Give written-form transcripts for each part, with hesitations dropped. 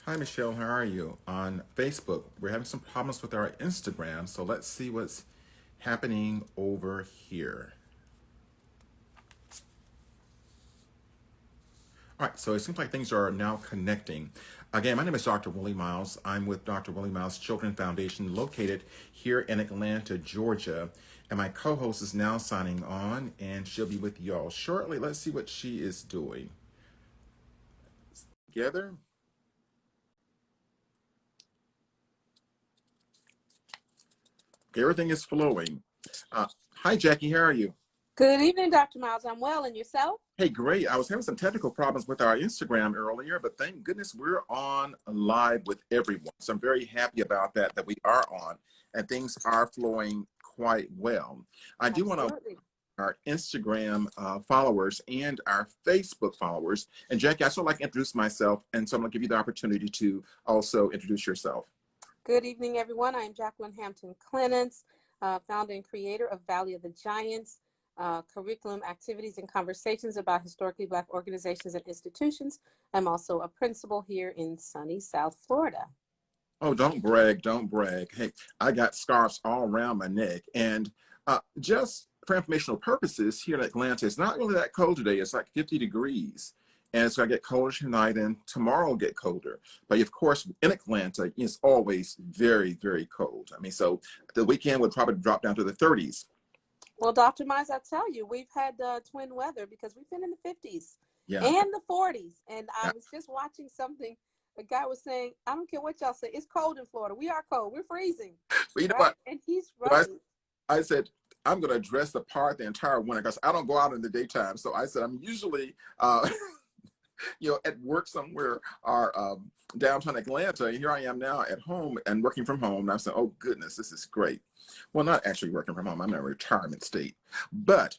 Hi, Michelle. How are you? On Facebook, we're having some problems with our Instagram, so let's see what's happening over here. All right, so it seems like things are now connecting. Again, my name is Dr. Willie Miles. I'm with Dr. Willie Miles Children Foundation, located here in Atlanta, Georgia. And my co-host is now signing on, and she'll be with y'all shortly. Let's see what she is doing. Together. Okay, everything is flowing. Hi, Jackie. How are you? Good evening, Dr. Miles. I'm well, and yourself? Hey, great. I was having some technical problems with our Instagram earlier, but thank goodness we're on live with everyone. So I'm very happy about that we are on and things are flowing quite well. I do want to our Instagram followers and our Facebook followers. And Jackie, I sort of like to introduce myself, and so I'm going to give you the opportunity to also introduce yourself. Good evening, everyone. I'm Jacqueline Hampton Clements, founder and creator of Valley of the Giants, curriculum, activities, and conversations about historically Black organizations and institutions. I'm also a principal here in sunny South Florida. Oh, don't brag, don't brag. Hey, I got scarves all around my neck. And just for informational purposes, here in Atlanta, it's not really that cold today. It's like 50 degrees. And it's going to get colder tonight, and tomorrow will get colder. But of course, in Atlanta, it's always very, very cold. I mean, so the weekend would probably drop down to the 30s. Well, Dr. Miles, I tell you, we've had twin weather because we've been in the 50s and the 40s. And I was just watching something. A guy was saying, I don't care what y'all say, it's cold in Florida. We are cold. We're freezing. But you know what? And he's right. I said, I'm going to dress the part the entire winter because I don't go out in the daytime. So I said, I'm usually, at work somewhere or downtown Atlanta. And here I am now at home and working from home. And I said, oh, goodness, this is great. Well, not actually working from home. I'm in a retirement state. But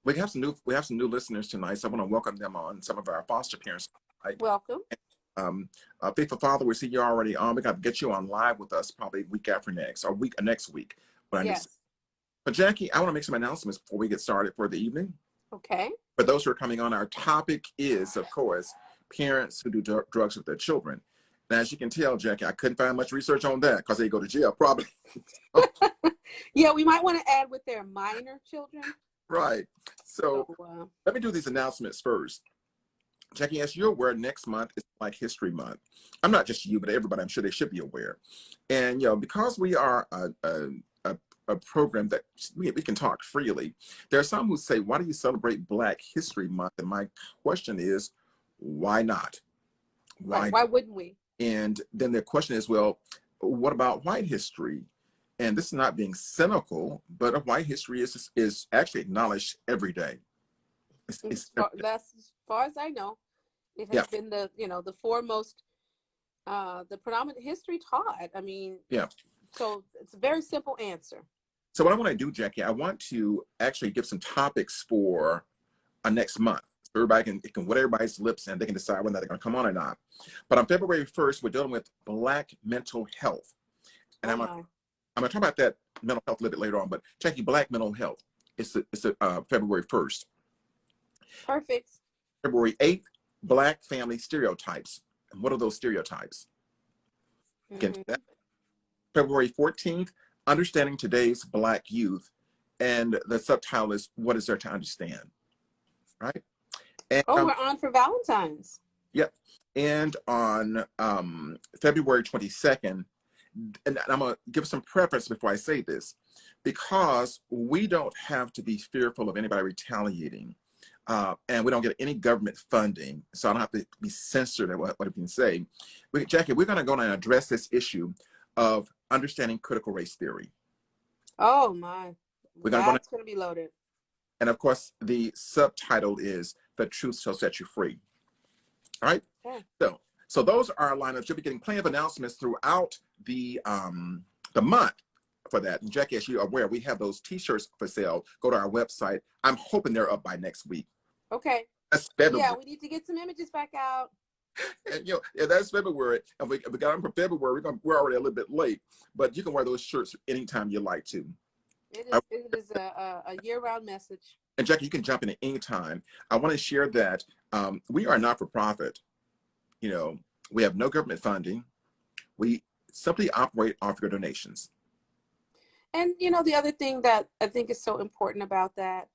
we have some new listeners tonight. So I want to welcome them on, some of our foster parents. Welcome. Faithful Father, we see you already on. We got to get you on live with us probably week after next or next week. Yes. But Jackie, I want to make some announcements before we get started for the evening. Okay. For those who are coming on, our topic is, of course, parents who do drugs with their children. And as you can tell, Jackie, I couldn't find much research on that because they go to jail probably. Yeah, we might want to add with their minor children. Right. So let me do these announcements first. Jackie, as you're aware, next month is Black History Month. I'm not just you, but everybody, I'm sure they should be aware. And, because we are a program that we can talk freely, there are some who say, why do you celebrate Black History Month? And my question is, why not? Why wouldn't we? And then the question is, well, what about white history? And this is not being cynical, but white history is actually acknowledged every day. That's as far as I know. It has been the foremost, the predominant history taught. I mean, so it's a very simple answer. So what I want to do, Jackie, I want to actually give some topics for next month. Everybody can wet everybody's lips and they can decide whether they're going to come on or not. But on February 1st, we're dealing with Black mental health. And I'm going to talk about that mental health a little bit later on. But Jackie, Black mental health, it's February 1st. Perfect. February 8th, Black family stereotypes. And what are those stereotypes? February 14th, Understanding Today's Black Youth. And the subtitle is, What is there to understand? Right? And, we're on for Valentine's. Yep. And on February 22nd, and I'm going to give some preference before I say this, because we don't have to be fearful of anybody retaliating. And we don't get any government funding, so I don't have to be censored at what I can say. Jackie, we're going to go and address this issue of understanding critical race theory. Oh my, that's going to be loaded. And of course, the subtitle is "The Truth Shall Set You Free." All right. Okay. So those are our lineups. You'll be getting plenty of announcements throughout the month for that. And Jackie, as you are aware, we have those T-shirts for sale. Go to our website. I'm hoping they're up by next week. Okay. That's February. Yeah, we need to get some images back out. And that's February. And we got them for February. We're already a little bit late, but you can wear those shirts anytime you like to. It is a year-round message. And Jackie, you can jump in at any time. I want to share that we are not for profit. We have no government funding. We simply operate off your donations. And you know, the other thing that I think is so important about that,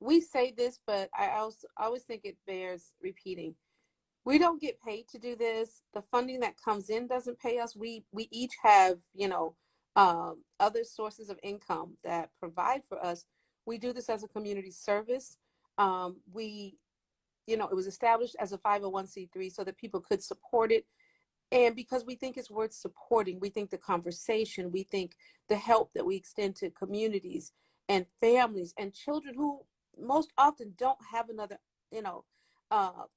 we say this, but I always think it bears repeating. We don't get paid to do this. The funding that comes in doesn't pay us. We each have, you know, other sources of income that provide for us. We do this as a community service. We, you know, it was established as a 501c3 so that people could support it. And because we think it's worth supporting, we think the conversation, we think the help that we extend to communities and families and children who most often don't have another, you know,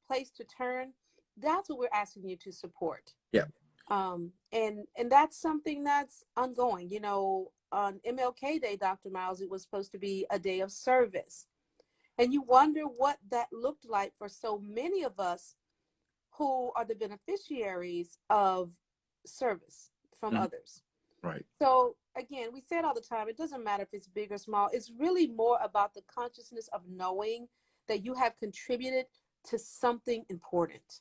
place to turn. That's what we're asking you to support. Yeah. And that's something that's ongoing. You know, on MLK Day, Dr. Miles, it was supposed to be a day of service. And you wonder what that looked like for so many of us who are the beneficiaries of service from others. Right. So again, we say it all the time, it doesn't matter if it's big or small. It's really more about the consciousness of knowing that you have contributed to something important.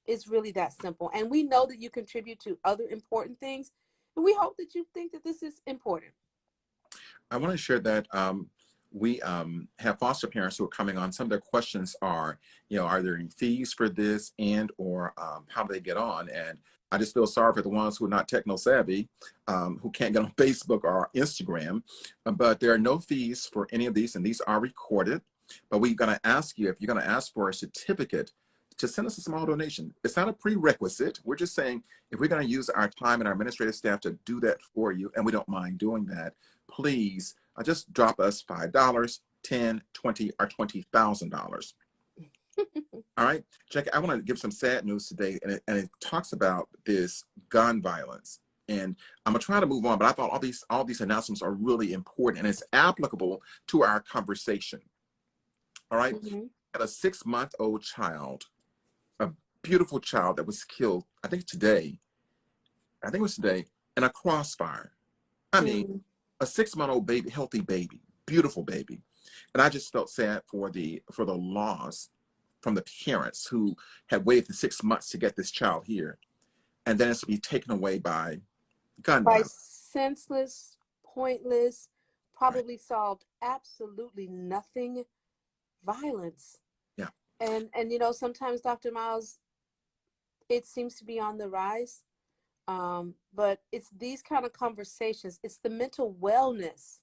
It's really that simple. And we know that you contribute to other important things. And we hope that you think that this is important. I want to share that we have foster parents who are coming on. Some of their questions are, you know, are there any fees for this, and or how do they get on? And I just feel sorry for the ones who are not techno savvy, who can't get on Facebook or Instagram. But there are no fees for any of these, and these are recorded. But we're going to ask you, if you're going to ask for a certificate, to send us a small donation. It's not a prerequisite. We're just saying, if we're going to use our time and our administrative staff to do that for you, and we don't mind doing that, please just drop us $5, $10, $20, or $20,000. All right, Jackie, I want to give some sad news today, and it talks about this gun violence. And I'm gonna try to move on, but I thought all these announcements are really important, and it's applicable to our conversation. All right, had a 6-month-old child, a beautiful child that was killed, I think it was today, in a crossfire. I mean, a 6-month-old baby, healthy baby, beautiful baby. And I just felt sad for the loss from the parents who had waited for 6 months to get this child here. And then it's to be taken away by gun violence. Senseless, pointless, probably solved absolutely nothing violence. Yeah. And you know, sometimes, Dr. Miles, it seems to be on the rise. But it's these kind of conversations, it's the mental wellness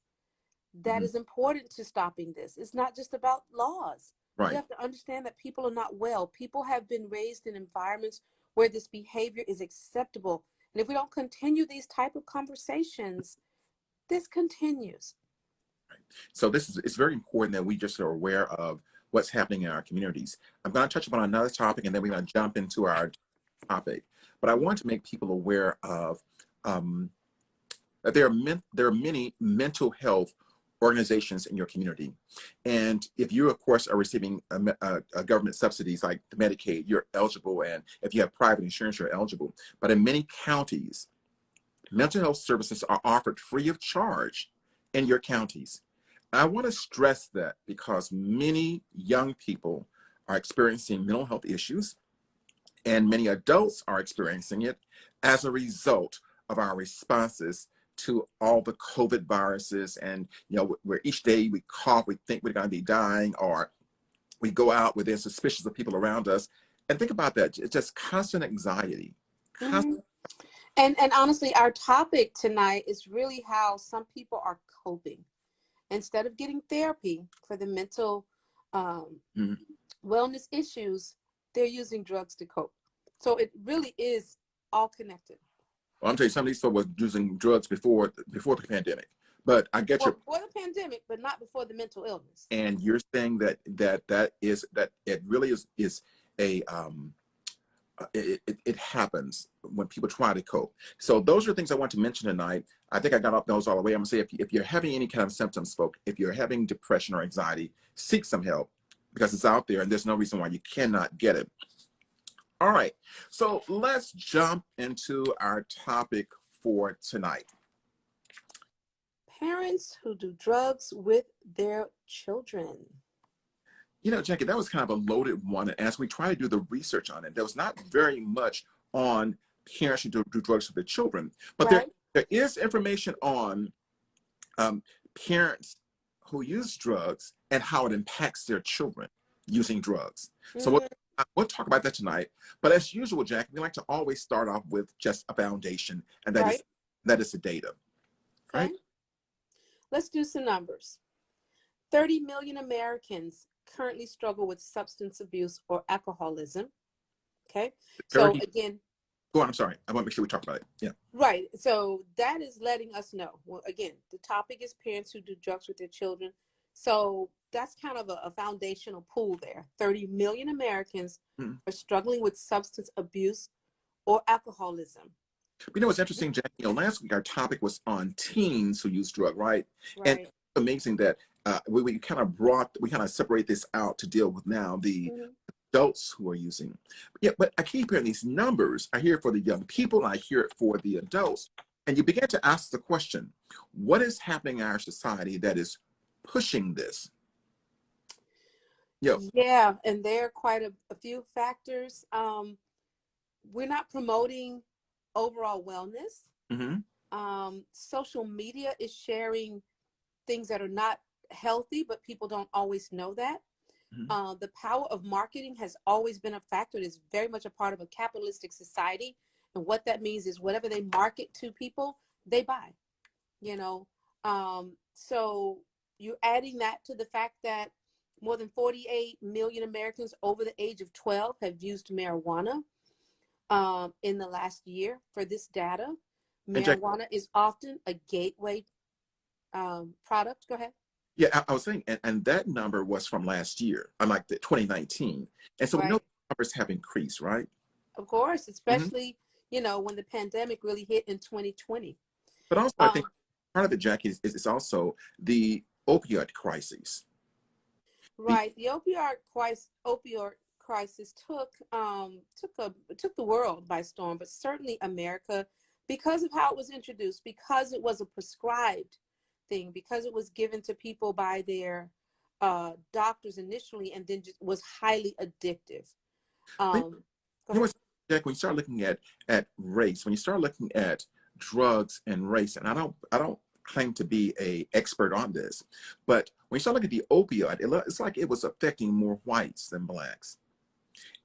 that is important to stopping this. It's not just about laws. Right. You have to understand that people are not well. People have been raised in environments where this behavior is acceptable. And if we don't continue these type of conversations, this continues. Right. So it's very important that we just are aware of what's happening in our communities. I'm going to touch upon another topic, and then we're going to jump into our topic. But I want to make people aware of that there are many mental health organizations in your community. And if you, of course, are receiving a government subsidies like the Medicaid, you're eligible. And if you have private insurance, you're eligible. But in many counties, mental health services are offered free of charge in your counties. I want to stress that because many young people are experiencing mental health issues, and many adults are experiencing it as a result of our responses to all the COVID viruses. And, you know, where each day we cough, we think we're going to be dying, or we go out where they're suspicious of people around us. And think about that. It's just constant anxiety. And honestly, our topic tonight is really how some people are coping. Instead of getting therapy for the mental wellness issues, they're using drugs to cope. So it really is all connected. Well, I'm telling you, some of these folks were using drugs before the pandemic. But I get before the pandemic, but not before the mental illness. And you're saying that it really is a it happens when people try to cope. So those are things I want to mention tonight. I think I got off those all the way. I'm gonna say, if you're having any kind of symptoms, folks, if you're having depression or anxiety, seek some help, because it's out there and there's no reason why you cannot get it. All right, so let's jump into our topic for tonight. Parents who do drugs with their children. You know, Jackie, that was kind of a loaded one. And as we try to do the research on it, there was not very much on parents who do drugs with their children, but Right. there is information on parents who use drugs and how it impacts their children using drugs. So we'll talk about that tonight. But as usual, Jack, we like to always start off with just a foundation, and that Right. is the data. Okay. Right? Let's do some numbers. 30 million Americans currently struggle with substance abuse or alcoholism. Okay. So 30. again, Go on, I'm sorry. I want to make sure we talk about it. Yeah. right. So that is letting us know. Well, again, the topic is parents who do drugs with their children. So that's kind of a foundational pool there. 30 million Americans are struggling with substance abuse or alcoholism. You know what's interesting, Jack? Last week our topic was on teens who use drug, right? And Right. it's amazing that we kind of separate this out to deal with now the adults who are using. Yeah, but I keep hearing these numbers. I hear it for the young people, and I hear it for the adults. And you begin to ask the question, what is happening in our society that is pushing this? Yeah, and there are quite a few factors. We're not promoting overall wellness. Social media is sharing things that are not healthy, but people don't always know that. The power of marketing has always been a factor. It is very much a part of a capitalistic society. And what that means is whatever they market to people, they buy, you know. So you're adding that to the fact that more than 48 million Americans over the age of 12 have used marijuana in the last year. For this data, marijuana is often a gateway product. Go ahead. Yeah, I was saying, and that number was from last year, unlike the 2019. And so we know numbers have increased, right? Of course, especially, when the pandemic really hit in 2020. But also, I think part of it, Jackie, is also the opioid crisis. Right. The opioid crisis took the world by storm, but certainly America, because of how it was introduced, because it was a prescribed thing, because it was given to people by their doctors initially, and then just was highly addictive. Jack, when you start looking at race, when you start looking at drugs and race, and I don't claim to be an expert on this, but when you start looking at the opioid, it's like it was affecting more whites than blacks.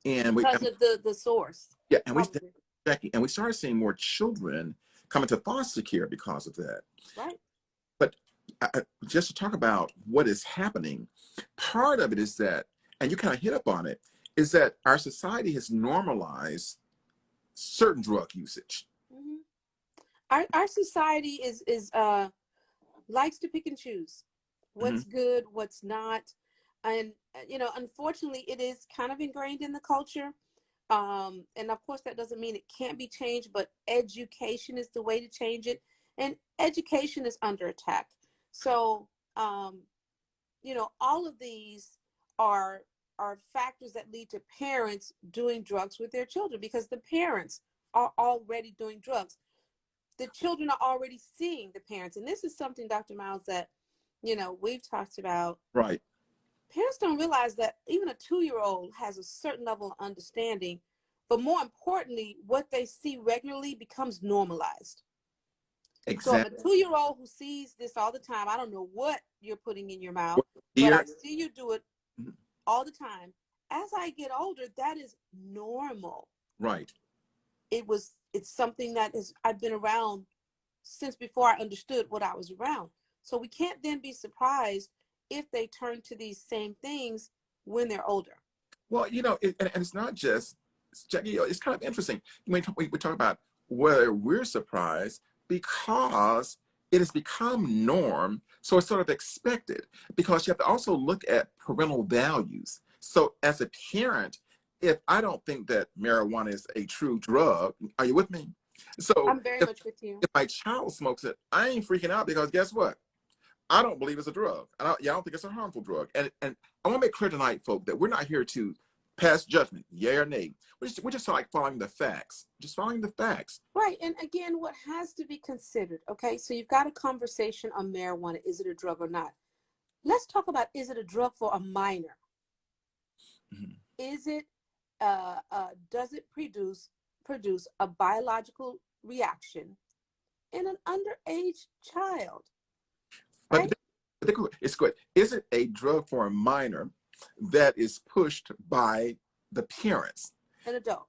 And because of the source. Yeah, and we started seeing more children come into foster care because of that. Right. But just to talk about what is happening, part of it is that, and you kind of hit up on it, is that our society has normalized certain drug usage. Our society is likes to pick and choose what's good, what's not. And, unfortunately, it is kind of ingrained in the culture. And of course, that doesn't mean it can't be changed, but education is the way to change it. And education is under attack. So, all of these are factors that lead to parents doing drugs with their children, because the parents are already doing drugs. The children are already seeing the parents. And this is something, Dr. Miles, that, we've talked about. Right. Parents don't realize that even a 2-year-old has a certain level of understanding, but more importantly, what they see regularly becomes normalized. Exactly. So a 2-year-old who sees this all the time, I don't know what you're putting in your mouth, but I see you do it all the time. As I get older, that is normal. Right. It's something that I've been around since before I understood what I was around. So we can't then be surprised if they turn to these same things when they're older. Well, and it's not just, Jackie, it's kind of interesting. We talk about whether we're surprised because it has become norm. So it's sort of expected, because you have to also look at parental values. So as a parent, if I don't think that marijuana is a true drug, are you with me? So I'm very much with you. If my child smokes it, I ain't freaking out, because guess what? I don't believe it's a drug. I don't think it's a harmful drug. And I want to make clear tonight, folks, that we're not here to pass judgment, yay or nay. We're just like following the facts, just following the facts. Right. And again, what has to be considered, okay? So you've got a conversation on marijuana. Is it a drug or not? Let's talk about, is it a drug for a minor? Is it, does it produce produce a biological reaction in an underage child, But right? it's good. Is it a drug for a minor that is pushed by the parents? An adult.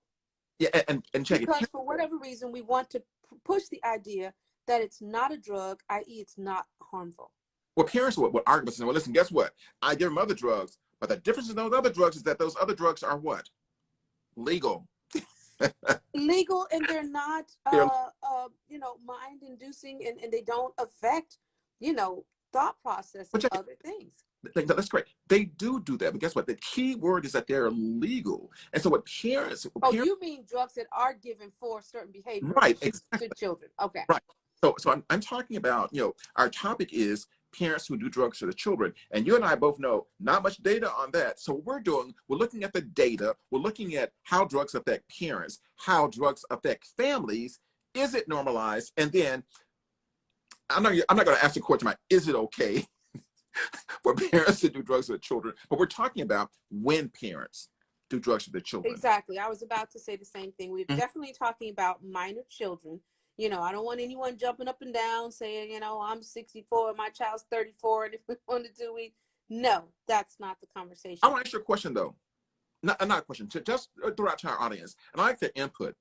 Yeah, and check it. Because for whatever reason, we want to push the idea that it's not a drug, i.e. it's not harmful. Well, parents would argue and say, well, listen, guess what? I give them other drugs, but the difference in those other drugs is that those other drugs are what? Legal. Legal, and they're not, They're, mind inducing, and they don't affect, thought process but and check it. other things. That's correct. They do that, but guess what? The key word is that they're legal. And so what parents... You mean drugs that are given for certain behavior Right, to exactly. children. Okay. Right. So I'm talking about, our topic is parents who do drugs to the children. And you and I both know not much data on that. So what we're looking at the data. We're looking at how drugs affect parents, how drugs affect families. Is it normalized? And then I'm not going to ask the question about, is it okay for parents to do drugs to their children? But we're talking about when parents do drugs to their children. Exactly. I was about to say the same thing. We're definitely talking about minor children. I don't want anyone jumping up and down saying, I'm 64 and my child's 34. And if we want to do it, no, that's not the conversation. I want to ask you a question, though. Not a question, just throughout to our audience. And I like their input.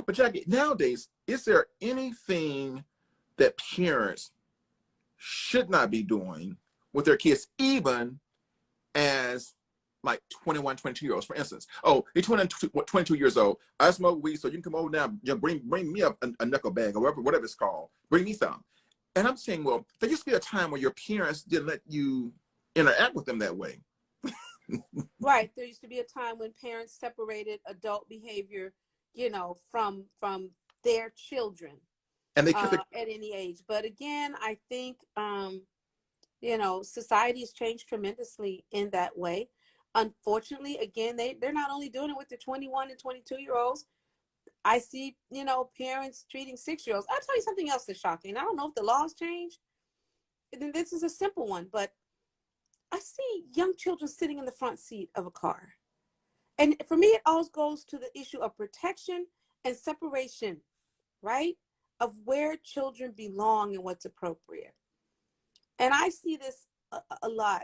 But Jackie, nowadays, is there anything that parents should not be doing with their kids, even as like 21, 22-year-olds, for instance? Oh, you're 22 years old. I smoke weed, so you can come over now. Bring me up a knuckle bag or whatever it's called. Bring me some. And I'm saying, well, there used to be a time where your parents didn't let you interact with them that way. Right. There used to be a time when parents separated adult behavior, from their children. And they kept at any age. But again, I think, society has changed tremendously in that way. Unfortunately, again, they're not only doing it with the 21 and 22-year-olds. I see, parents treating 6-year-olds. I'll tell you something else that's shocking. I don't know if the laws changed. And this is a simple one, but I see young children sitting in the front seat of a car. And for me, it all goes to the issue of protection and separation, right? Of where children belong and what's appropriate. And I see this a lot.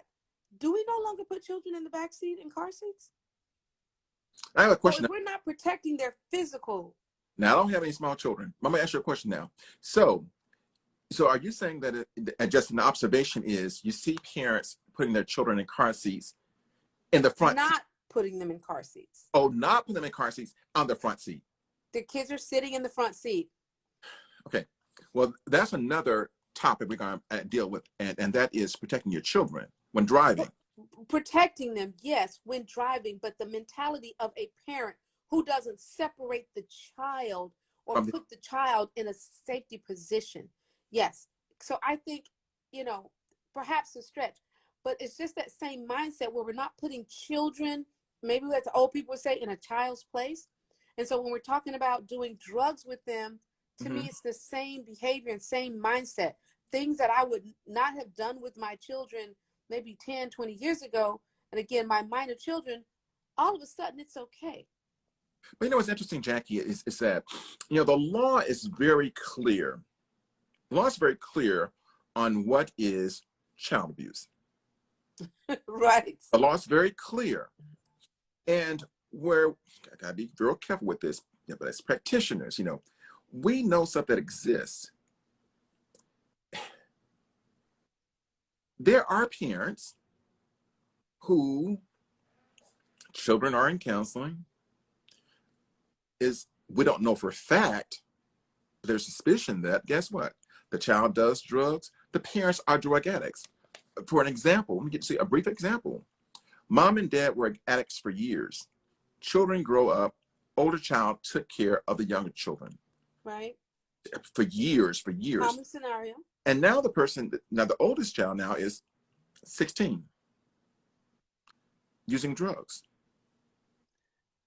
Do we no longer put children in the back seat in car seats? I have a question. So if we're not protecting their physical. Now, I don't have any small children. I'm going to ask you a question now. So are you saying that just an observation is you see parents putting their children in car seats in the front seat? Putting them in car seats. Oh, not putting them in car seats on the front seat. The kids are sitting in the front seat. Okay. Well, that's another topic we're going to deal with, and that is protecting your children when driving. Protecting them, yes, when driving, but the mentality of a parent who doesn't separate the child or put the child in a safety position. Yes. So I think, perhaps a stretch, but it's just that same mindset where we're not putting children, maybe what the old people would say, in a child's place. And so when we're talking about doing drugs with them, to me, it's the same behavior and same mindset. Things that I would not have done with my children maybe 10, 20 years ago. And again, my minor children, all of a sudden, it's okay. But what's interesting, Jackie, is that, the law is very clear. The law is very clear on what is child abuse. Right. The law is very clear. And where I gotta be real careful with this, but as practitioners, we know stuff that exists. There are parents who children are in counseling. We don't know for a fact. There's suspicion that, guess what? The child does drugs. The parents are drug addicts. For an example, let me see a brief example. Mom and dad were addicts for years. Children grow up. Older child took care of the younger children. Right. For years. Common scenario. And now the oldest child now is 16, using drugs.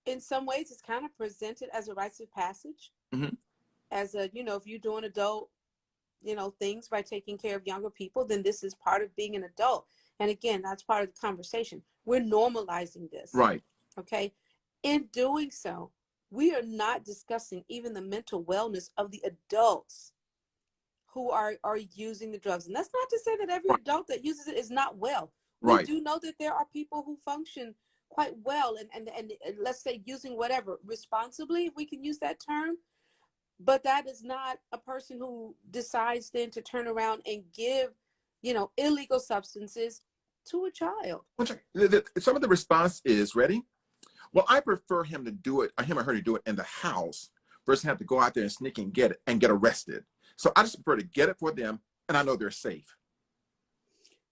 In some ways, it's kind of presented as a rites of passage. As a, if you're doing adult, things by taking care of younger people, then this is part of being an adult. And again, that's part of the conversation. We're normalizing this. Right. Okay. In doing so, we are not discussing even the mental wellness of the adults who are using the drugs. And that's not to say that every Right. adult that uses it is not well. We Right. do know that there are people who function quite well and let's say using whatever responsibly, if we can use that term. But that is not a person who decides then to turn around and give, illegal substances to a child. Some of the response is, ready? Well, I prefer him to do it, or him or her to do it in the house versus have to go out there and sneak and get it and get arrested. So I just prefer to get it for them, and I know they're safe.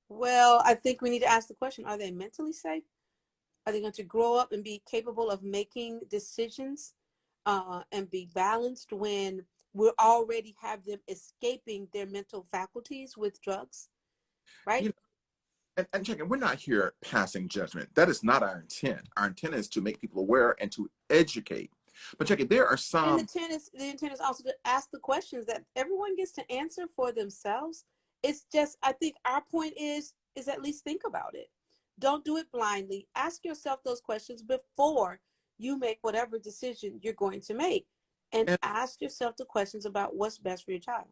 Well, I think we need to ask the question, are they mentally safe? Are they going to grow up and be capable of making decisions and be balanced when we already have them escaping their mental faculties with drugs, right? You know, and check it, we're not here passing judgment. That is not our intent. Our intent is to make people aware and to educate. But check it, there are And the some. intent is also to ask the questions that everyone gets to answer for themselves. It's just, I think our point is at least think about it. Don't do it blindly. Ask yourself those questions before you make whatever decision you're going to make. And And, ask yourself the questions about what's best for your child.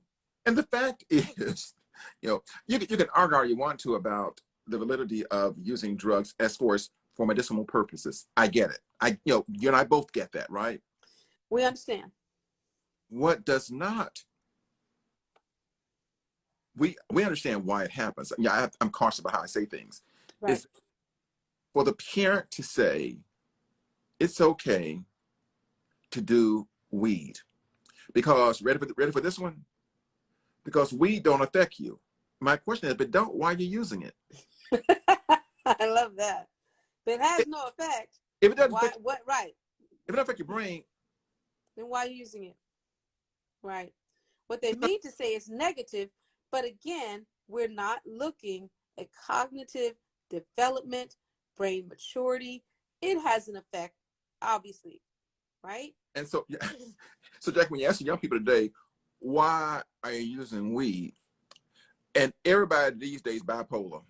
and the fact is, you can argue all you want to about the validity of using drugs as for medicinal purposes. I get it. You and I both get that, right? We understand. What does not, we understand why it happens. Yeah, I'm cautious about how I say things. Right. Is for the parent to say it's okay to do weed because ready for this one, because weed don't affect you. My question is, but don't, why are you using it? I love that. If it has no effect, If it doesn't why? affect, What? Right. if it doesn't affect your brain, Then why are you using it? Right. What they mean to say is negative, but again, we're not looking at cognitive development, brain maturity. It has an effect, obviously, right? and so yeah. So Jack, when you ask young people today, why are you using weed? And everybody these days bipolar.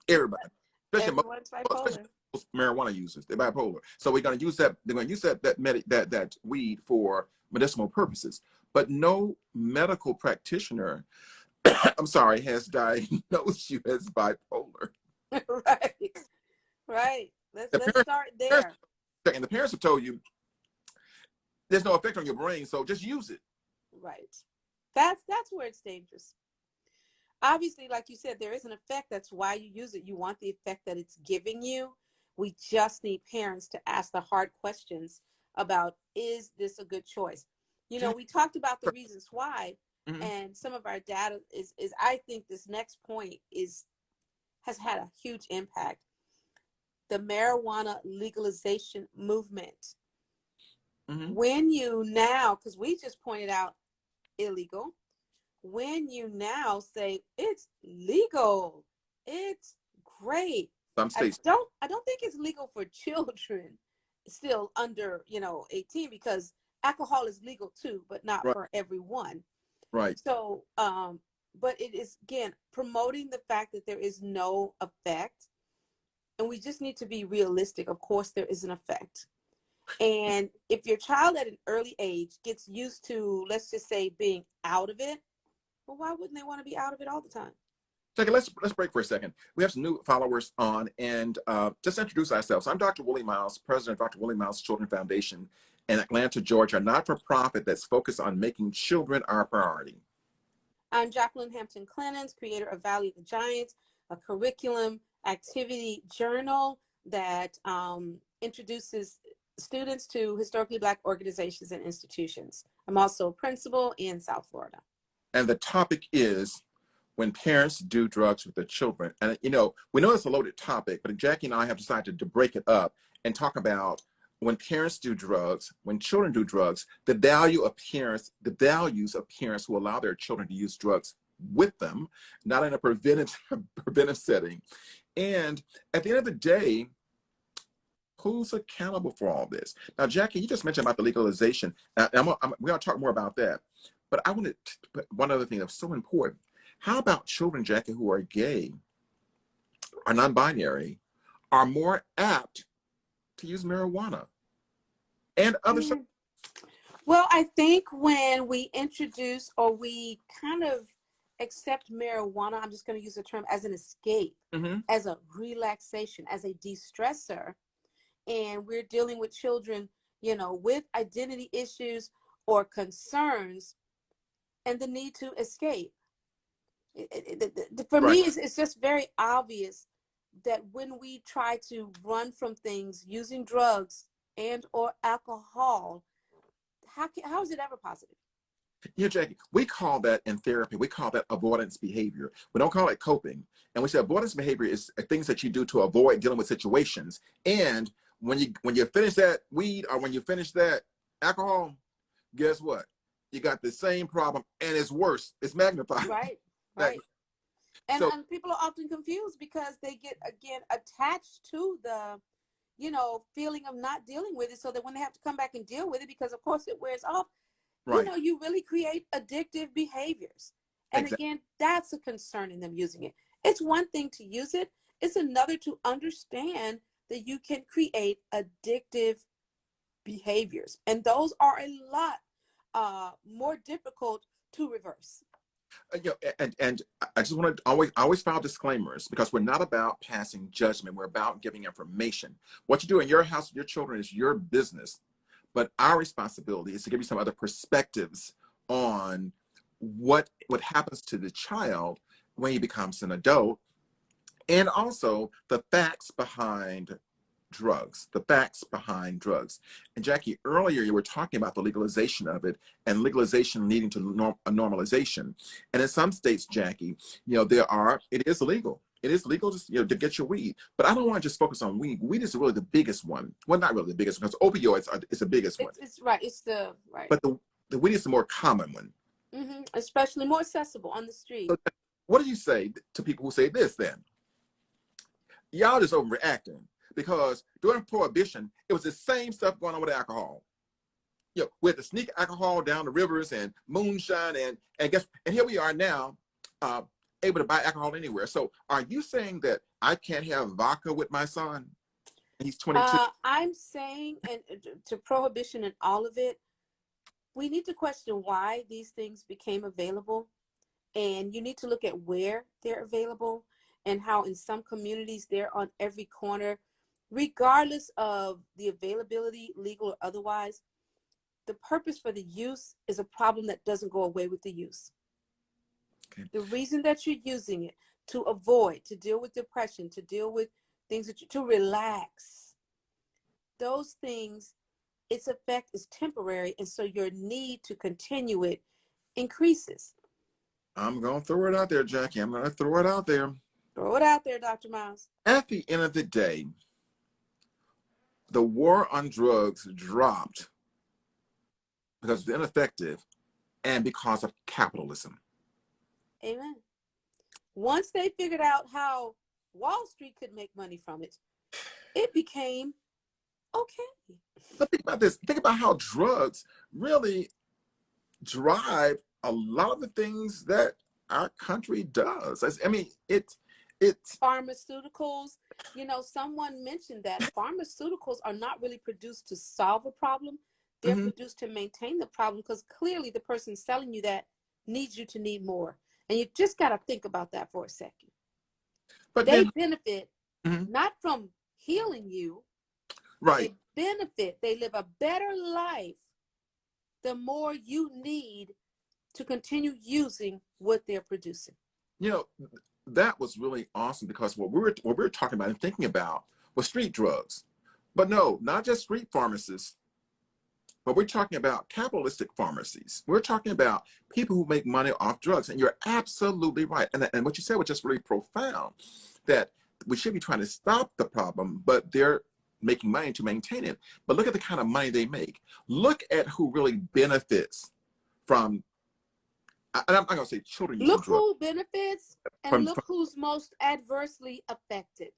Everybody, especially Everyone's bipolar. most marijuana users, they're bipolar. So we're going to use that. They're going to use that weed for medicinal purposes. But no medical practitioner, I'm sorry, has diagnosed you as bipolar. Right. Right. The Let's start there. and the parents have told you there's no effect on your brain, so just use it. Right. That's where it's dangerous. Obviously, like you said, there is an effect. That's why you use it. You want the effect that it's giving you. We just need parents to ask the hard questions about, is this a good choice? We talked about the reasons why, Mhm. and some of our data is I think this next point has had a huge impact. The marijuana legalization movement. Mhm. When you now, because we just pointed out illegal, when you now say it's legal, it's great. Some states. I don't think it's legal for children still under 18, because alcohol is legal too, but not Right. for everyone. Right. So but it is, again, promoting the fact that there is no effect, and we just need to be realistic. Of course there is an effect. And if your child at an early age gets used to, let's just say, being out of it, well, why wouldn't they want to be out of it all the time? Okay, let's break for a second. We have some new followers on, and just introduce ourselves. I'm Dr. Willie Miles, president of Dr. Willie Miles Children Foundation in Atlanta, Georgia, a not-for-profit that's focused on making children our priority. I'm Jacqueline Hampton Clemens, creator of Valley of the Giants, a curriculum activity journal that introduces students to historically Black organizations and institutions. I'm also a principal in South Florida. And the topic is when parents do drugs with their children. And we know it's a loaded topic, but Jackie and I have decided to break it up and talk about when parents do drugs, when children do drugs, the values of parents who allow their children to use drugs with them, not in a preventive setting. And at the end of the day, who's accountable for all this? Now, Jackie, you just mentioned about the legalization. We're going to talk more about that. But I wanted to put one other thing that's so important. How about children, Jackie, who are gay, are non-binary, are more apt to use marijuana? and other Mm. Well, I think when we introduce or we kind of accept marijuana, I'm just going to use the term as an escape, mm-hmm. as a relaxation, as a de-stressor, and we're dealing with children, you know, with identity issues or concerns and the need to escape. For Right. me, it's just very obvious that when we try to run from things using drugs and or alcohol, how is it ever positive? Yeah, Jackie, we call that in therapy, we call that avoidance behavior. We don't call it coping. And we say avoidance behavior is things that you do to avoid dealing with situations. And when you finish that weed or when you finish that alcohol, guess what? You got the same problem and it's worse. It's magnified. Right, That- right. so And people are often confused because they get, again, attached to the, you know, feeling of not dealing with it, so that when they have to come back and deal with it, because of course it wears off, you right. know, you really create addictive behaviors. And Exactly. again, that's a concern in them using it. It's one thing to use it, it's another to understand that you can create addictive behaviors. And those are a lot more difficult to reverse. And I just want to always file disclaimers because we're not about passing judgment. We're about giving information. What you do in your house with your children is your business, but our responsibility is to give you some other perspectives on what happens to the child when he becomes an adult, and also the facts behind drugs, the facts behind drugs. And Jackie, earlier you were talking about the legalization of it and legalization leading to a normalization. And in some states, Jackie, it is illegal. It is legal to get your weed. But I don't want to just focus on weed. Weed is really the biggest one. Well, not really the biggest one, because opioids is the biggest one. It's right. It's the right. But the weed is the more common one. Mm-hmm. Especially more accessible on the street. So what do you say to people who say this then? Y'all just overreacting, because during Prohibition, it was the same stuff going on with alcohol. We had to sneak alcohol down the rivers and moonshine, and here we are now, able to buy alcohol anywhere. So are you saying that I can't have vodka with my son? He's 22. I'm saying, and to Prohibition and all of it, we need to question why these things became available. And you need to look at where they're available and how in some communities they're on every corner, regardless of the availability, legal or otherwise. The purpose for the use is a problem that doesn't go away with the use. Okay. The reason that you're using it to avoid, to deal with depression, to deal with things to relax, those things, its effect is temporary. And so your need to continue it increases. I'm going to throw it out there, Jackie. I'm going to throw it out there. Throw it out there, Dr. Miles. At the end of the day, the war on drugs dropped because it's ineffective and because of capitalism. Amen. Once they figured out how Wall Street could make money from it, it became okay. But think about this. Think about how drugs really drive a lot of the things that our country does. I mean, it's pharmaceuticals. You know, someone mentioned that pharmaceuticals are not really produced to solve a problem. They're produced to maintain the problem, because clearly the person selling you that needs you to need more. And you just got to think about that for a second. But they benefit not from healing you. Right. They benefit. They live a better life the more you need to continue using what they're producing. You know, that was really awesome, because what we were talking about and thinking about was street drugs. But no, not just street pharmacists, but we're talking about capitalistic pharmacies. We're talking about people who make money off drugs. And you're absolutely right. And what you said was just really profound, that we should be trying to stop the problem, but they're making money to maintain it. But look at the kind of money they make. Look at who really benefits from, and I'm not going to say children using drugs. Look who benefits, and look who's most adversely affected.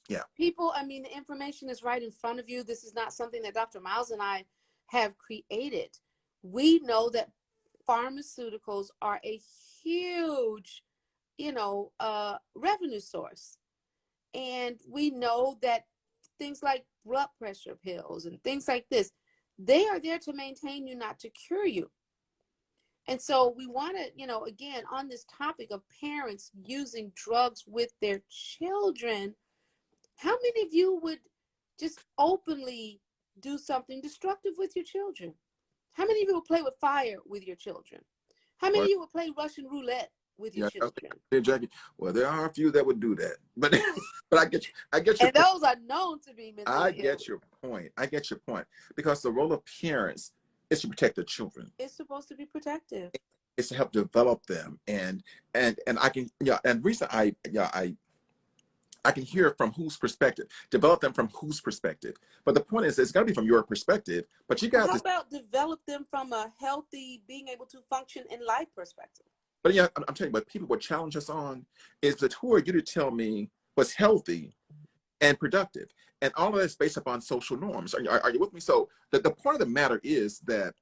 Yeah. People, I mean, the information is right in front of you. This is not something that Dr. Miles and I have created. We know that pharmaceuticals are a huge, revenue source. And we know that things like blood pressure pills and things like this. They are there to maintain you, not to cure you. And so we want to, you know, again, on this topic of parents using drugs with their children, how many of you would just openly do something destructive with your children? How many of you would play with fire with your children? How many Well, of you would play Russian roulette with your yeah, children? Jackie. Well, there are a few that would do that, but but I get your And point. those are known to be I mentally ill. get your point. I get your point because the role of parents is to protect their children. It's supposed to be protective. It's to help develop them, and I can and recently I can hear from whose perspective, develop them from whose perspective. But the point is, it's got to be from your perspective. But you Well, got how this. about develop them from a healthy, being able to function in life perspective? But yeah, I'm telling you, what people would challenge us on is that who are you to tell me what's healthy and productive? And all of that's based upon social norms. Are you with me? So the point of the matter is that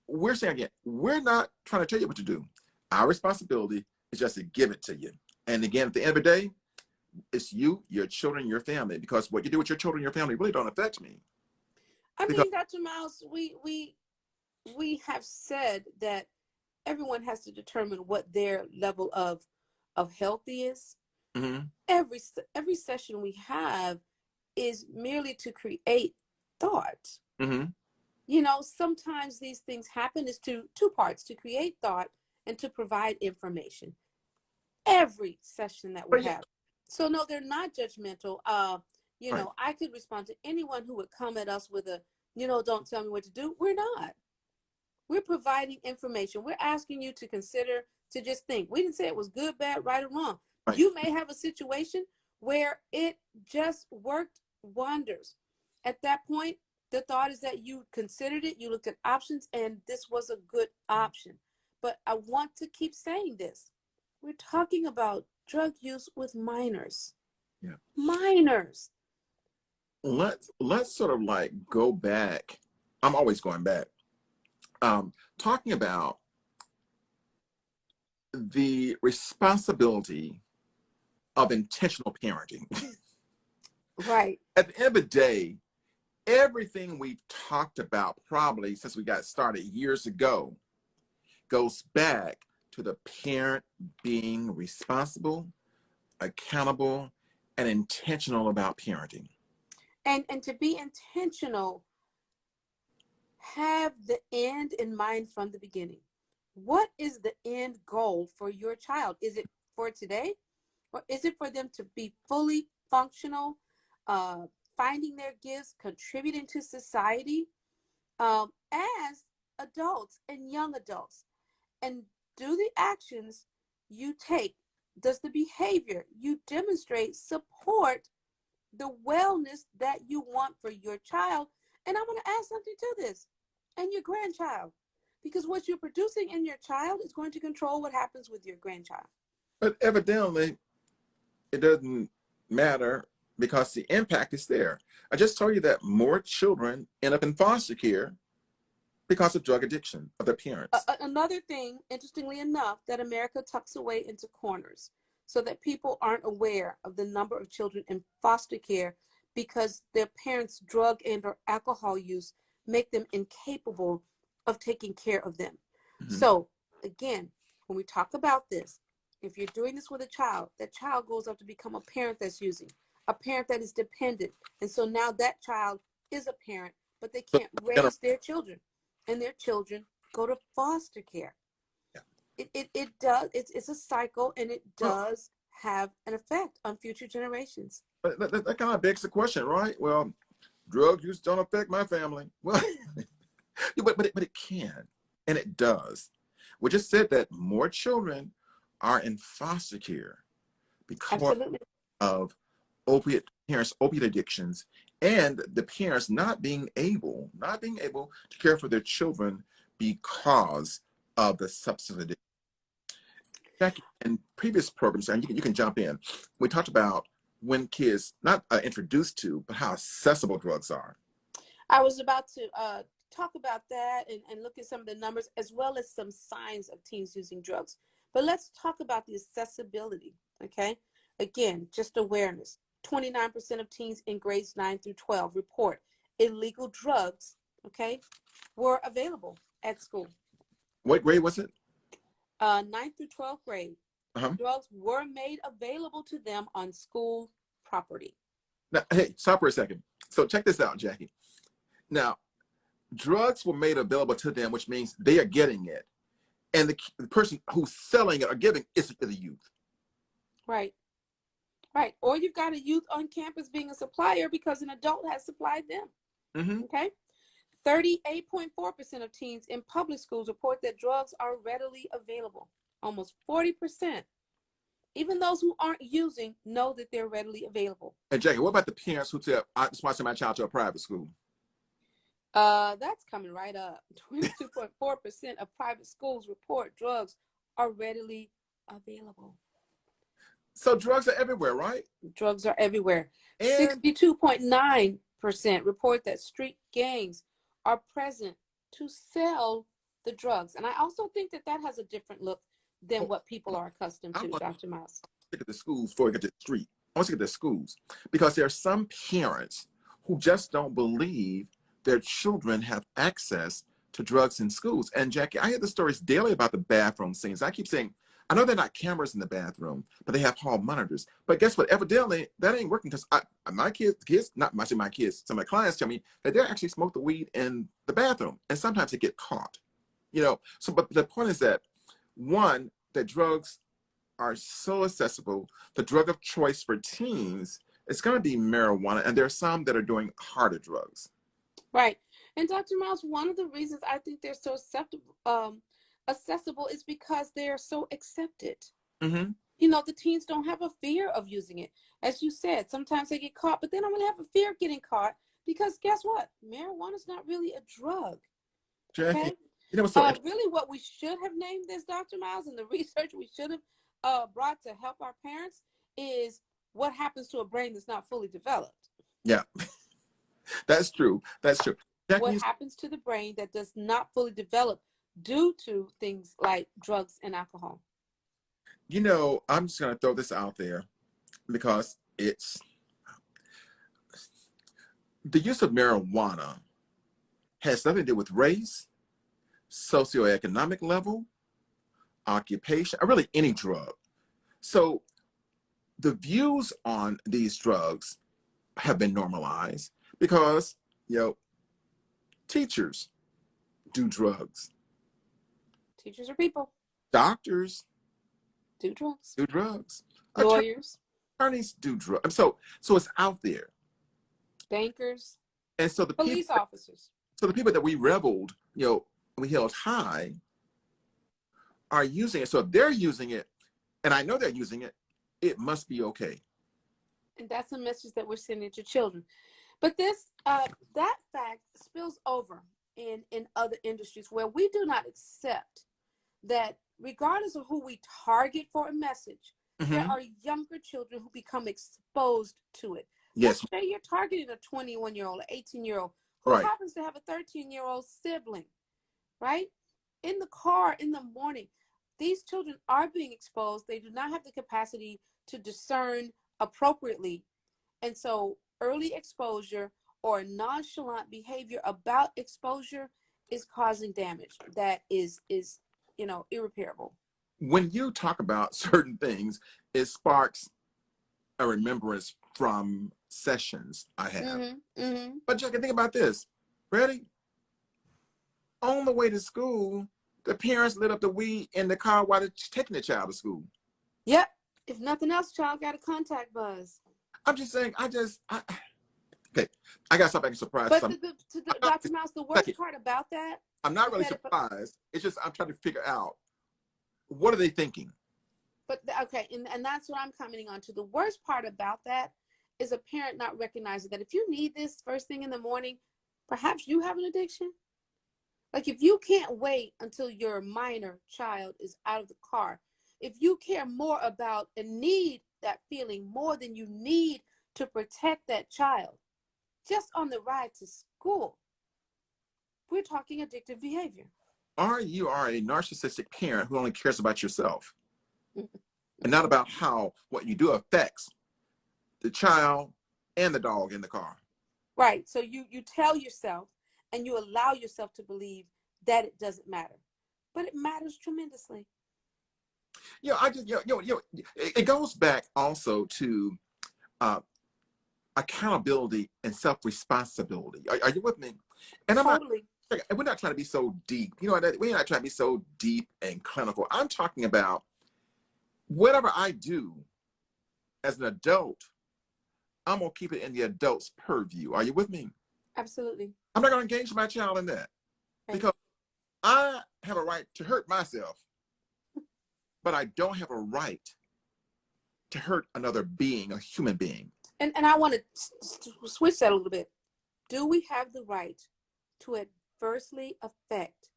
we're saying again, we're not trying to tell you what to do. Our responsibility is just to give it to you. And again, at the end of the day, it's you, your children, your family, because what you do with your children, your family really don't affect me. I Because mean, Dr. Miles, we have said that everyone has to determine what their level of health is. mm-hmm, Every session we have is merely to create thought. mm-hmm, You know, sometimes these things happen. Is two parts: to create thought and to provide information. Every session that we but yeah, have. So no, they're not judgmental. You right, know, I could respond to anyone who would come at us with a, you know, don't tell me what to do. We're not. We're providing information. We're asking you to consider, to just think. We didn't say it was good, bad, right, or wrong. right. You may have a situation where it just worked wonders. At that point, the thought is that you considered it, you looked at options, and this was a good option. But I want to keep saying this. We're talking about drug use with minors. Yeah. Minors. Let's sort of like go back. I'm always going back. Talking about the responsibility of intentional parenting. Right. At the end of the day, everything we've talked about probably since we got started years ago goes back to the parent being responsible, accountable, and intentional about parenting. And to be intentional, have the end in mind from the beginning. What is the end goal for your child? Is it for today? Or is it for them to be fully functional, finding their gifts, contributing to society as adults and young adults? And do the actions you take, does the behavior you demonstrate support the wellness that you want for your child? And I'm going to add something to this, and your grandchild, because what you're producing in your child is going to control what happens with your grandchild. But evidently, it doesn't matter because the impact is there. I just told you that more children end up in foster care because of drug addiction of their parents. Another thing, interestingly enough, that America tucks away into corners so that people aren't aware of the number of children in foster care because their parents' drug and or alcohol use make them incapable of taking care of them. Mm-hmm. So again, when we talk about this, if you're doing this with a child, that child goes up to become a parent that's using, a parent that is dependent. And so now that child is a parent, but they can't raise their children, and their children go to foster care. Yeah. It does, it's a cycle, and it does have an effect on future generations. But that kind of begs the question, right? Well, drug use don't affect my family. Well, but it can, and it does. We just said that more children are in foster care because Absolutely. of parents' opiate addictions, and the parents not being able to care for their children because of the substance addiction. Back in previous programs, and you can jump in, we talked about when kids not introduced to, but how accessible drugs are. I was about to talk about that and look at some of the numbers as well as some signs of teens using drugs. But let's talk about the accessibility, okay? Again, just awareness. 29% of teens in grades 9 through 12 report illegal drugs, okay, were available at school. What grade was it? 9th through 12th grade. Uh-huh. Drugs were made available to them on school property. Now, hey, stop for a second. So check this out, Jackie. Now, drugs were made available to them, which means they are getting it. And the person who's selling it or giving is the youth. Right. Right. Or you've got a youth on campus being a supplier because an adult has supplied them. Mm-hmm. Okay. 38.4% of teens in public schools report that drugs are readily available. Almost 40%. Even those who aren't using know that they're readily available. And Jackie, what about the parents who say, I'm sponsoring my child to a private school? That's coming right up. 22.4% of private schools report drugs are readily available. So drugs are everywhere, right? Drugs are everywhere. And 62.9% report that street gangs are present to sell the drugs. And I also think that that has a different look than what people are accustomed to, Dr. Miles. Look at the schools before we get to the street. I want to look at the schools because there are some parents who just don't believe their children have access to drugs in schools. And Jackie, I hear the stories daily about the bathroom scenes. I keep saying, I know they're not cameras in the bathroom, but they have hall monitors. But guess what? Evidently, that ain't working because my kids, not much of my kids, some of my clients tell me that they actually smoke the weed in the bathroom. And sometimes they get caught. You know, so but the point is that, one, that drugs are so accessible. The drug of choice for teens is going to be marijuana. And there are some that are doing harder drugs. Right. And Dr. Miles, one of the reasons I think they're so accessible is because they are so accepted. Mm-hmm. You know, the teens don't have a fear of using it. As you said, sometimes they get caught, but they don't really have a fear of getting caught because guess what? Marijuana is not really a drug. Jackie, okay? you know what's so really what we should have named this, Dr. Miles, and the research we should have brought to help our parents is what happens to a brain that's not fully developed. Yeah, that's true. That's true. Jackie, what happens to the brain that does not fully develop due to things like drugs and alcohol? You know, I'm just going to throw this out there because it's the use of marijuana has nothing to do with race, socioeconomic level, occupation, or really any drug. So the views on these drugs have been normalized because, you know, teachers do drugs. Teachers are people. Doctors do drugs. Do drugs. Lawyers. Attorneys do drugs. So it's out there. Bankers. And so the police officers. So the people that we reveled, you know, we held high are using it. So if they're using it, and I know they're using it, it must be okay. And that's a message that we're sending to children. But this, that fact spills over in other industries where we do not accept that regardless of who we target for a message, there are younger children who become exposed to it. Yes. Let's say you're targeting a 21-year-old, an 18-year-old who happens to have a 13-year-old sibling, right? In the car in the morning, these children are being exposed. They do not have the capacity to discern appropriately. And so early exposure or nonchalant behavior about exposure is causing damage that is you know, irreparable. When you talk about certain things, it sparks a remembrance from sessions I have. But Jackie, think about this. Ready? On the way to school, the parents lit up the weed in the car while they're taking the child to school. Yep. If nothing else, child got a contact buzz. I'm just saying, okay, I got to stop acting surprised. But Dr. Mouse, the worst part about that, I'm not really surprised. It's just I'm trying to figure out, what are they thinking? But okay, and that's what I'm commenting on too. The worst part about that is a parent not recognizing that if you need this first thing in the morning, perhaps you have an addiction. Like if you can't wait until your minor child is out of the car, if you care more about and need that feeling more than you need to protect that child, just on the ride to school, we're talking addictive behavior. Or you are a narcissistic parent who only cares about yourself and not about how what you do affects the child and the dog in the car. Right. So you tell yourself and you allow yourself to believe that it doesn't matter, but it matters tremendously. I just, it goes back also to accountability and self-responsibility. Are you with me? And Totally. we're not trying to be so deep. We're not trying to be so deep and clinical. I'm talking about whatever I do as an adult, I'm going to keep it in the adult's purview. Are you with me? Absolutely. I'm not going to engage my child in that because I have a right to hurt myself, but I don't have a right to hurt another being, a human being. And I want to switch that a little bit. Do we have the right to adversely affect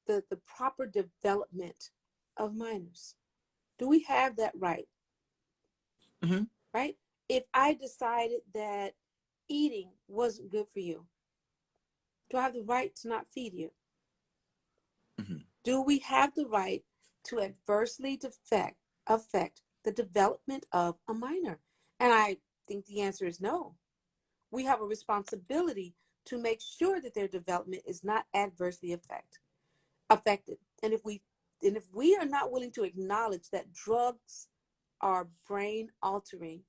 the proper development of minors? Do we have that right? Mm-hmm. Right? If I decided that eating wasn't good for you, do I have the right to not feed you? Mm-hmm. Do we have the right to adversely affect the development of a minor? And I think the answer is no. We have a responsibility to make sure that their development is not adversely affected. And if we are not willing to acknowledge that drugs are brain altering,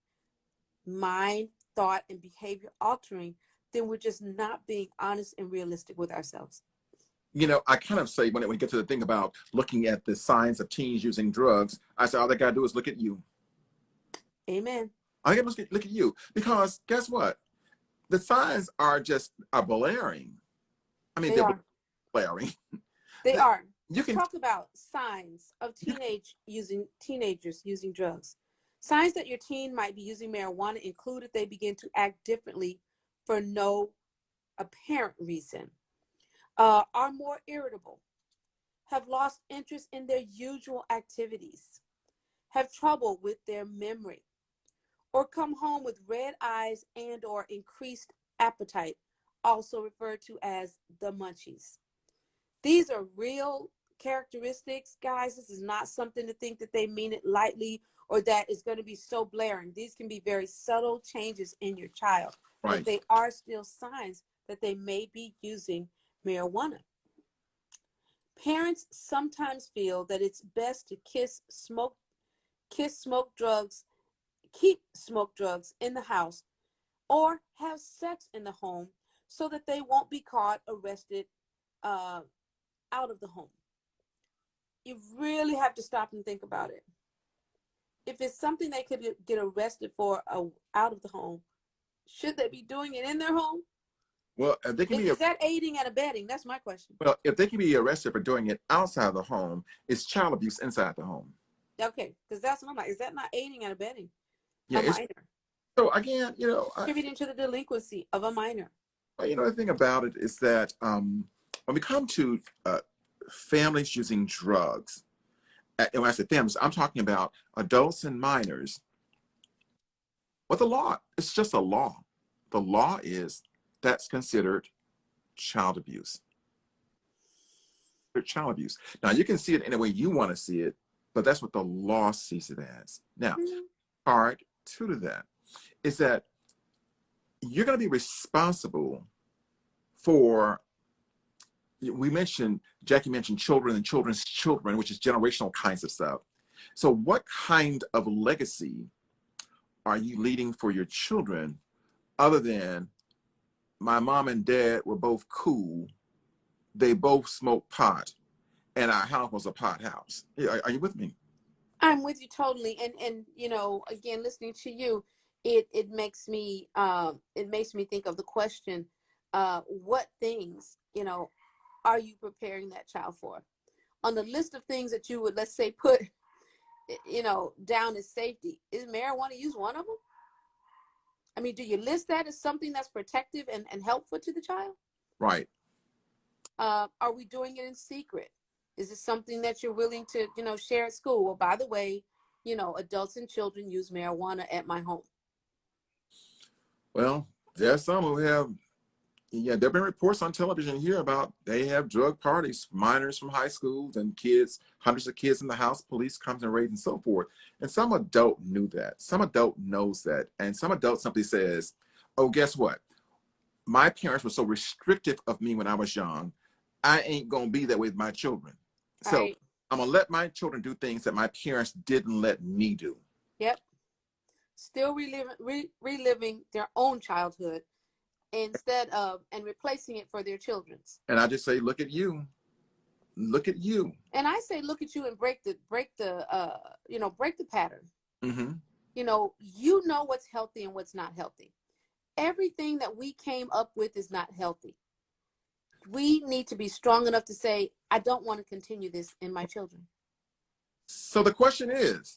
mind, thought, and behavior altering, then we're just not being honest and realistic with ourselves. I kind of say when we get to the thing about looking at the signs of teens using drugs, I say all they gotta do is look at you. Amen. All they gotta look at you, because guess what? The signs are blaring. I mean, they're blaring. They are. You can talk about signs of teenagers using drugs. Signs that your teen might be using marijuana include if they begin to act differently for no apparent reason, are more irritable, have lost interest in their usual activities, have trouble with their memory, or come home with red eyes and or increased appetite, also referred to as the munchies. These are real characteristics, guys. This is not something to think that they mean it lightly or that it's going to be so blaring. These can be very subtle changes in your child, right. But they are still signs that they may be using marijuana. Parents sometimes feel that it's best to keep smoke drugs in the house or have sex in the home so that they won't be caught arrested out of the home. You really have to stop and think about it. If it's something they could get arrested for out of the home, should they be doing it in their home? Well, they can is that aiding and abetting? That's my question. Well, if they can be arrested for doing it outside the home, it's child abuse inside the home. Okay, because that's what I'm like. Is that not aiding and abetting a minor? So again, contributing to the delinquency of a minor. The thing about it is that when we come to families using drugs, and when I say families, I'm talking about adults and minors. But the law, it's just a law. The law is that's considered child abuse. Child abuse. Now, you can see it any way you want to see it, but that's what the law sees it as. Now, part two to that is that you're going to be responsible for, Jackie mentioned children and children's children, which is generational kinds of stuff. So what kind of legacy are you leading for your children other than my mom and dad were both cool, they both smoked pot, and our house was a pot house? Are you with me? I'm with you totally. And again, listening to you, it makes me think of the question, what things, are you preparing that child for? On the list of things that you would, let's say, put, down as safety, is marijuana use one of them? I mean, do you list that as something that's protective and helpful to the child? Right. Are we doing it in secret? Is it something that you're willing to, share at school? Well, by the way, adults and children use marijuana at my home. Well, there are some who have Yeah, there have been reports on television here about they have drug parties, minors from high schools and kids, hundreds of kids in the house, police comes and raids and so forth. And some adult knew that. Some adult knows that. And some adult simply says, oh, guess what? My parents were so restrictive of me when I was young. I ain't going to be that way with my children. So Right. I'm going to let my children do things that my parents didn't let me do. Yep. Still reliving their own childhood instead of and replacing it for their children's. And I just say, look at you. Look at you. And I say, look at you and break the pattern. Mm-hmm. You know what's healthy and what's not healthy. Everything that we came up with is not healthy. We need to be strong enough to say, I don't want to continue this in my children. So the question is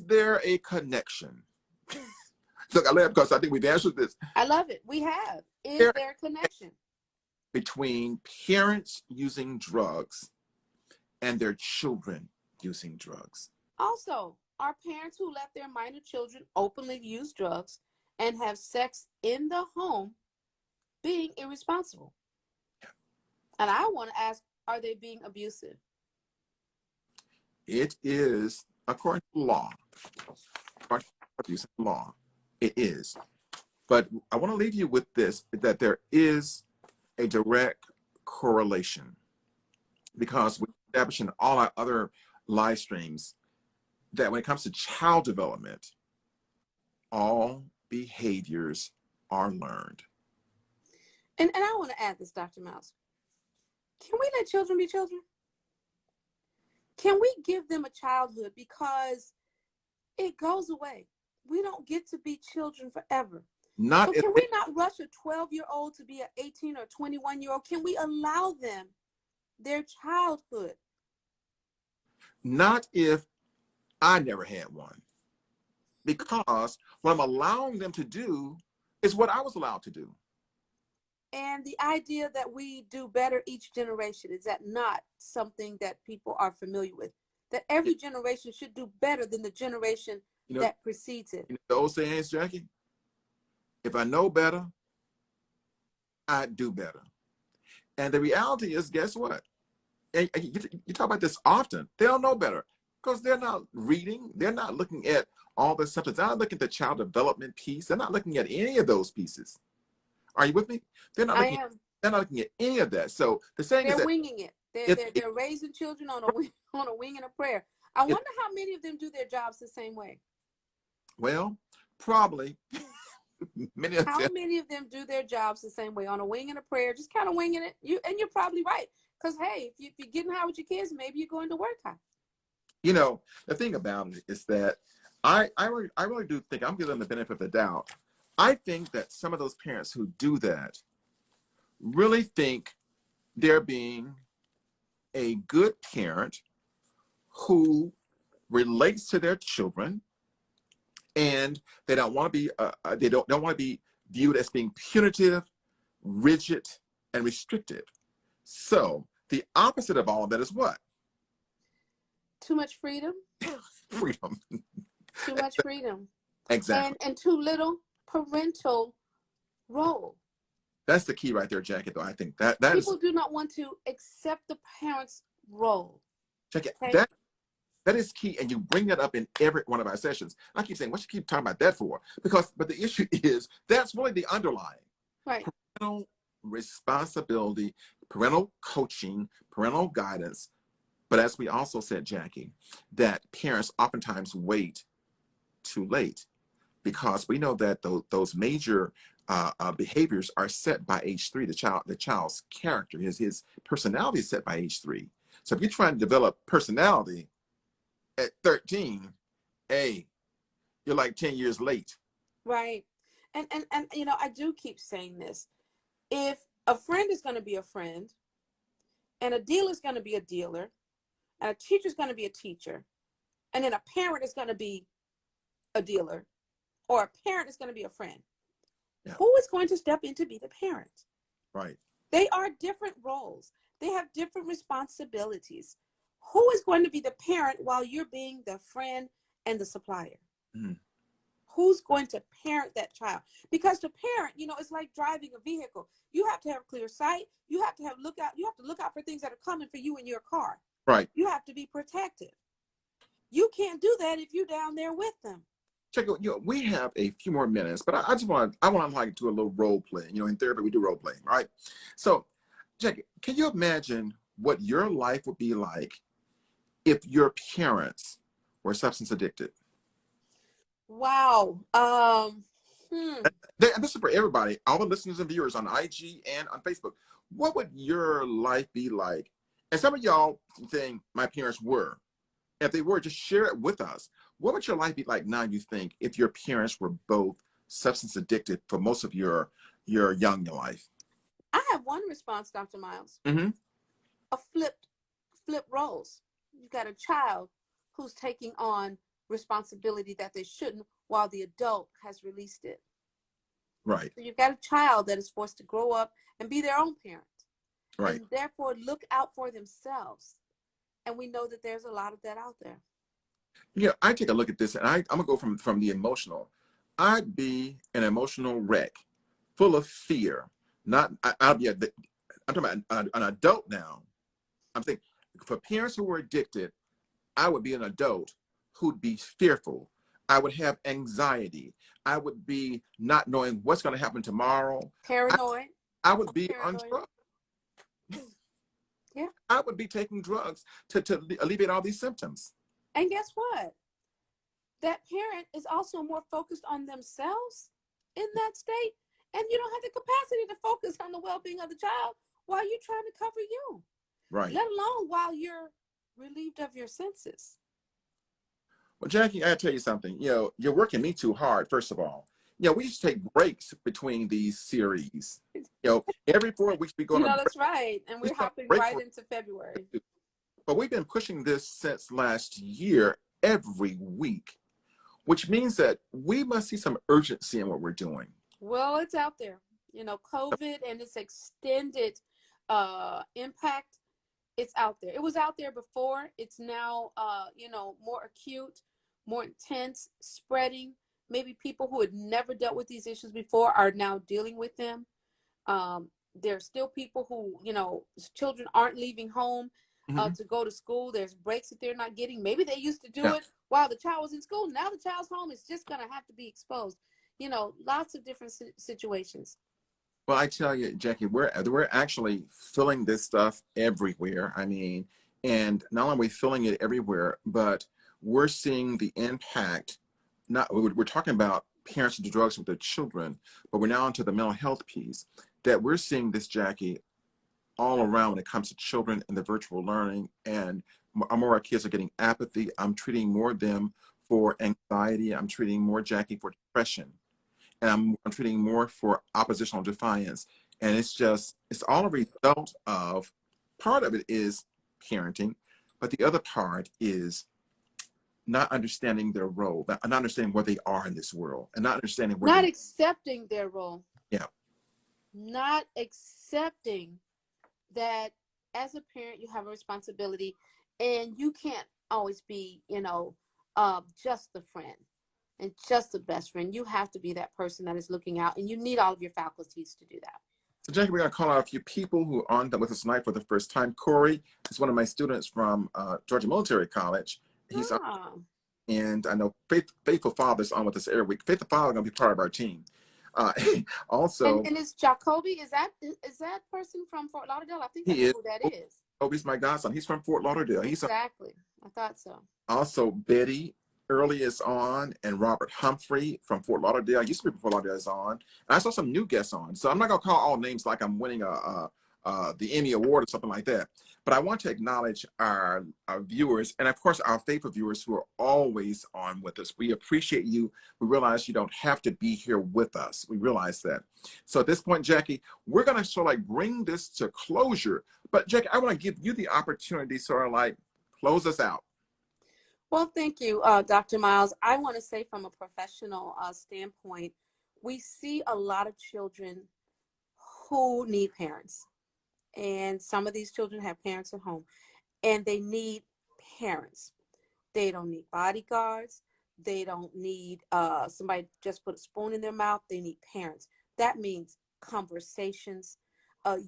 there a connection? Look, I laugh because I think we've answered this. I love it. We have. Is there a connection between parents using drugs and their children using drugs? Also, are parents who let their minor children openly use drugs and have sex in the home being irresponsible? And I want to ask, are they being abusive? It is, according to law, abusive law, it is. But I want to leave you with this, that there is a direct correlation, because we established in all our other live streams that when it comes to child development, all behaviors are learned. And I want to add this, Dr. Mouse. Can we let children be children? Can we give them a childhood, because it goes away? We don't get to be children forever. So can we not rush a 12-year-old to be an 18 or 21-year-old? Can we allow them their childhood? Not if I never had one. Because what I'm allowing them to do is what I was allowed to do. And the idea that we do better each generation, is that not something that people are familiar with? That every generation should do better than the generation that precedes it. The old saying is, Jackie, if I know better, I do better. And the reality is, guess what? And you talk about this often. They don't know better because they're not reading. They're not looking at all the substance. They're not looking at the child development piece. They're not looking at any of those pieces. Are you with me? They're not looking at any of that. So the saying is that they're winging it. They're raising children on a wing and a prayer. I wonder how many of them do their jobs the same way. Well, probably. How many of them do their jobs the same way, on a wing and a prayer, just kind of winging it? You're probably right, because hey, if you're getting high with your kids, maybe you're going to work high. The thing about it is that I really do think, I'm giving them the benefit of the doubt. I think that some of those parents who do that really think they're being a good parent who relates to their children, and they don't want to be they don't want to be viewed as being punitive, rigid, and restrictive. So the opposite of all of that is what? Too much freedom. Freedom. Too much freedom. Exactly. And too little parental role. That's the key right there, Jackie, though. I think that people do not want to accept the parent's role. Check it. Okay? That is key, and you bring that up in every one of our sessions. I keep saying, what you keep talking about that for? But the issue is, that's really the underlying. Right. Parental responsibility, parental coaching, parental guidance. But as we also said, Jackie, that parents oftentimes wait too late, because we know that those major behaviors are set by age 3. The child's character, his personality is set by age 3. So if you're trying to develop personality at 13, hey, you're like 10 years late. Right. And I do keep saying this. If a friend is going to be a friend, and a dealer is going to be a dealer, and a teacher is going to be a teacher, and then a parent is going to be a dealer, or a parent is going to be a friend, who is going to step in to be the parent? Right. They are different roles. They have different responsibilities. Who is going to be the parent while you're being the friend and the supplier? Mm-hmm. who's going to parent that child? Because to parent, you know, it's like driving a vehicle. You have to have clear sight. You have to have lookout. You have to look out for things that are coming for you in your car. Right. You have to be protective. You can't do that if you're down there with them. Check it. You know, we have a few more minutes, but I just want to like do a little role play. You know, in therapy we do role playing, right? So, check it. Can you imagine what your life would be like if your parents were substance addicted? Wow. And this is for everybody, all the listeners and viewers on IG and on Facebook. What would your life be like? And some of y'all saying my parents were. If they were, just share it with us. What would your life be like now, you think, if your parents were both substance addicted for most of your young life? I have one response, Dr. Miles. Mm-hmm. A flip roles. You've got a child who's taking on responsibility that they shouldn't, while the adult has released it. Right. So you've got a child that is forced to grow up and be their own parent. Right. And therefore look out for themselves. And we know that there's a lot of that out there. Yeah, I take a look at this, and I'm gonna go from the emotional. I'd be an emotional wreck, full of fear. Not I'll be I'm talking about an adult now. I'm thinking for parents who were addicted, I would be an adult who'd be fearful. I would have anxiety. I would be not knowing what's going to happen tomorrow. Paranoid. I would be on Paranoid. drugs. Yeah. I would be taking drugs to alleviate all these symptoms. And guess what? That parent is also more focused on themselves in that state. And you don't have the capacity to focus on the well-being of the child while you're trying to cover you. Right. Let alone while you're relieved of your senses. Well, Jackie, I tell you something. You know, you're working me too hard, first of all. You know, we used to take breaks between these series. You know, every 4 weeks we go on a break. That's right. And we're hopping right into February. But we've been pushing this since last year, every week, which means that we must see some urgency in what we're doing. Well, it's out there. You know, COVID and its extended impact, it's out there. It was out there before. It's now, you know, more acute, more intense, spreading. Maybe people who had never dealt with these issues before are now dealing with them. There are still people who, you know, children aren't leaving home to go to school. There's breaks that they're not getting. Maybe they used to do it while the child was in school. Now the child's home is just going to have to be exposed. You know, lots of different situations. Well, I tell you, Jackie, we're actually filling this stuff everywhere. I mean, and not only are we filling it everywhere, but we're seeing the impact. We're talking about parents who do drugs with their children, but we're now into the mental health piece. That we're seeing this, Jackie, all around when it comes to children and the virtual learning, and more our kids are getting apathy. I'm treating more of them for anxiety. I'm treating more, Jackie, for depression. And I'm treating more for oppositional defiance. And it's all a result of, part of it is parenting, but the other part is not understanding their role, not understanding where they are in this world, and not understanding where not accepting their role. Yeah. Not accepting that as a parent, you have a responsibility, and you can't always be, you know, just the friend and just the best friend. You have to be that person that is looking out, and you need all of your faculties to do that. So, Jackie, we're going to call out a few people who are on with us tonight for the first time. Corey is one of my students from Georgia Military College. He's on, and I know Faithful Father's on with us every week. Faithful Father is going to be part of our team. Also, and is Jacoby, is that person from Fort Lauderdale? I think I know who that is. Jacoby's my godson. He's from Fort Lauderdale. Exactly. I thought so. Also, Betty Early is on, and Robert Humphrey from Fort Lauderdale. Used to be from Fort Lauderdale is on. And I saw some new guests on. So I'm not going to call all names like I'm winning the Emmy Award or something like that. But I want to acknowledge our viewers, and of course our faithful viewers who are always on with us. We appreciate you. We realize you don't have to be here with us. We realize that. So at this point, Jackie, we're going to sort of like bring this to closure. But Jackie, I want to give you the opportunity to sort of like close us out. Well, thank you, Dr. Miles. I want to say from a professional standpoint, we see a lot of children who need parents. And some of these children have parents at home, and they need parents. They don't need bodyguards. They don't need somebody just put a spoon in their mouth. They need parents. That means conversations,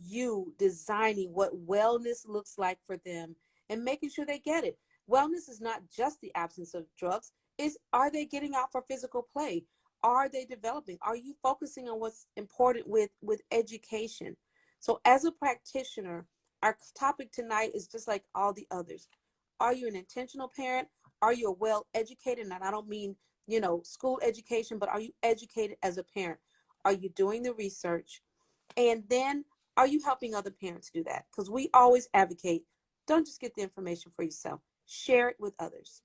you designing what wellness looks like for them and making sure they get it. Wellness is not just the absence of drugs. Is, are they getting out for physical play? Are they developing? Are you focusing on what's important with education? So as a practitioner, our topic tonight is just like all the others. Are you an intentional parent? Are you a well educated? And I don't mean, you know, school education, but are you educated as a parent? Are you doing the research? And then are you helping other parents do that? Because we always advocate, don't just get the information for yourself, share it with others.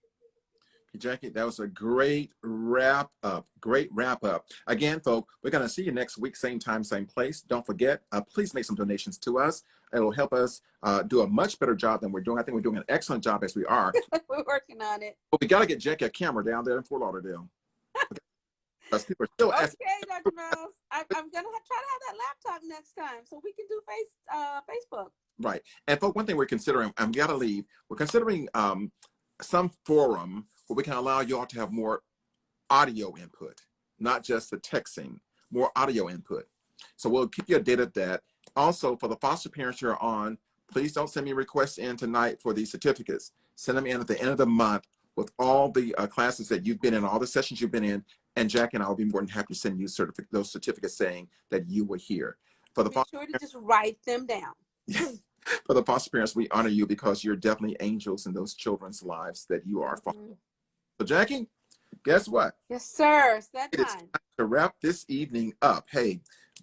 Jackie, that was a great wrap up. Great wrap up. Again, folks, we're going to see you next week, same time, same place. Don't forget, please make some donations to us. It'll help us do a much better job than we're doing. I think we're doing an excellent job as we are. We're working on it. But we got to get Jackie a camera down there in Fort Lauderdale. Because people are still asking. Okay, Dr. Miles. I'm going to try to have that laptop next time so we can do Facebook. Right. And folks, one thing we're considering, I'm got to leave, we're considering some forum where we can allow you all to have more audio input, not just the texting, more audio input. So we'll keep you updated of that. Also, for the foster parents you're on, please don't send me requests in tonight for these certificates. Send them in at the end of the month with all the classes that you've been in, all the sessions you've been in, and Jack and I will be more than happy to send you those certificates saying that you were here. For the Be sure to just write them down. For the foster parents, we honor you because you're definitely angels in those children's lives that you are. Mm-hmm. So Jackie, guess what? Yes, sir. It's that time. It's time to wrap this evening up. Hey,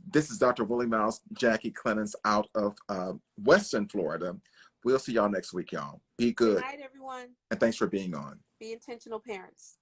this is Dr. Willie Miles, Jackie Clemens out of Western Florida. We'll see y'all next week, y'all. Be good. Good night, everyone. And thanks for being on. Be intentional parents.